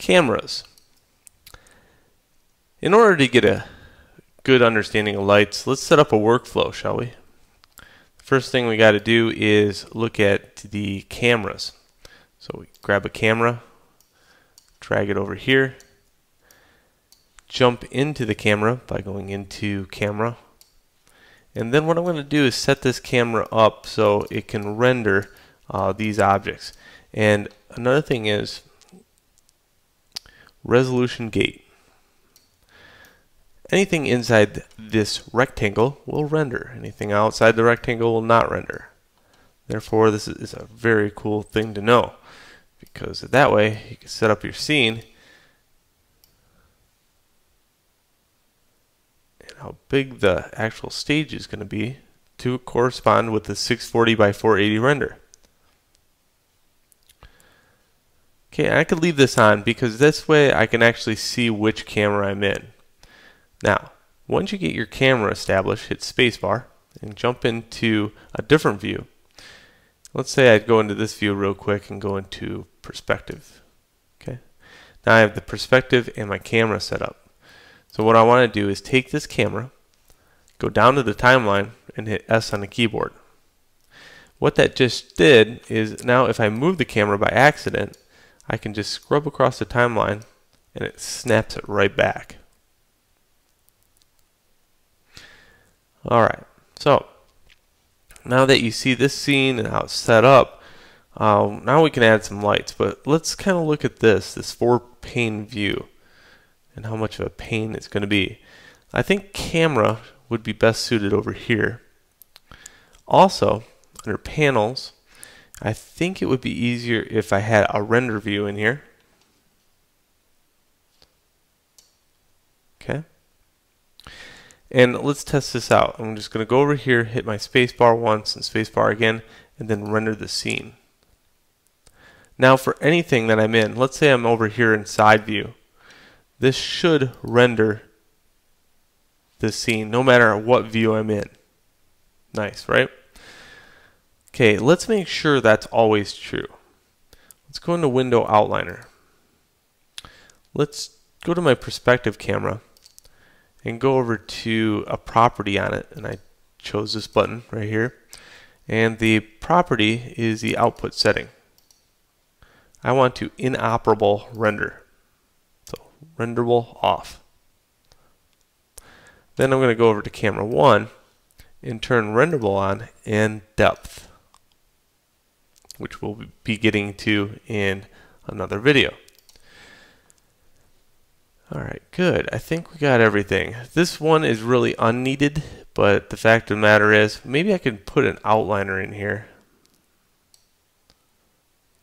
Cameras. In order to get a good understanding of lights, let's set up a workflow, shall we? First thing we got to do is look at the cameras. So we grab a camera, drag it over here, jump into the camera by going into camera, and then what I'm going to do is set this camera up so it can render these objects. And another thing is resolution gate. Anything inside this rectangle will render. Anything outside the rectangle will not render. Therefore, this is a very cool thing to know, because that way you can set up your scene and how big the actual stage is going to be to correspond with the 640 by 480 render. Okay, I could leave this on because this way I can actually see which camera I'm in. Now, once you get your camera established, hit spacebar and jump into a different view. Let's say I'd go into this view real quick and go into perspective. Okay. Now I have the perspective and my camera set up. So what I want to do is take this camera, go down to the timeline and hit S on the keyboard. What that just did is now if I move the camera by accident, I can just scrub across the timeline and it snaps it right back. Alright, so now that you see this scene and how it's set up, now we can add some lights, but let's kind of look at this 4-pane view and how much of a pain it's going to be. I think camera would be best suited over here. Also, under panels, I think it would be easier if I had a render view in here. Okay. And let's test this out. I'm just going to go over here, hit my spacebar once and spacebar again, and then render the scene. Now for anything that I'm in, let's say I'm over here in side view, this should render the scene no matter what view I'm in. Nice, right? Okay, let's make sure that's always true. Let's go into Window Outliner. Let's go to my perspective camera and go over to a property on it, and I chose this button right here, and the property is the output setting. I want to inoperable render, so renderable off. Then I'm going to go over to camera 1 and turn renderable on and depth, which we'll be getting to in another video. Alright, good. I think we got everything. This one is really unneeded, but the fact of the matter is, maybe I could put an outliner in here.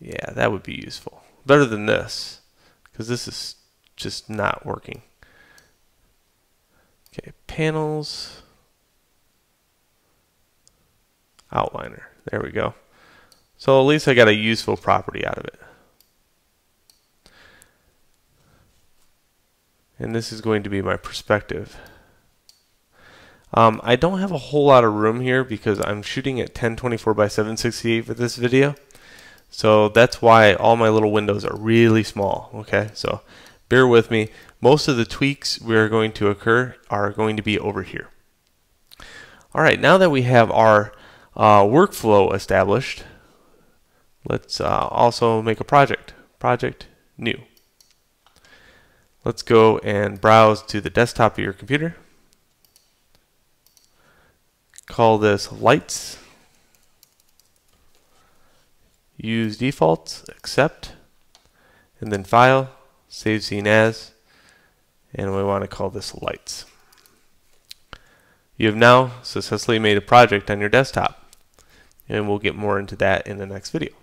Yeah, that would be useful. Better than this, because this is just not working. Okay, panels, outliner. There we go. So at least I got a useful property out of it. And this is going to be my perspective. I don't have a whole lot of room here because I'm shooting at 1024 by 768 for this video. So that's why all my little windows are really small. Okay, so bear with me. Most of the tweaks are going to be over here. Alright, now that we have our workflow established, let's also make a project. Project new. Let's go and browse to the desktop of your computer. Call this lights. Use defaults, accept, and then file, save scene as, and we want to call this lights. You have now successfully made a project on your desktop, and we'll get more into that in the next video.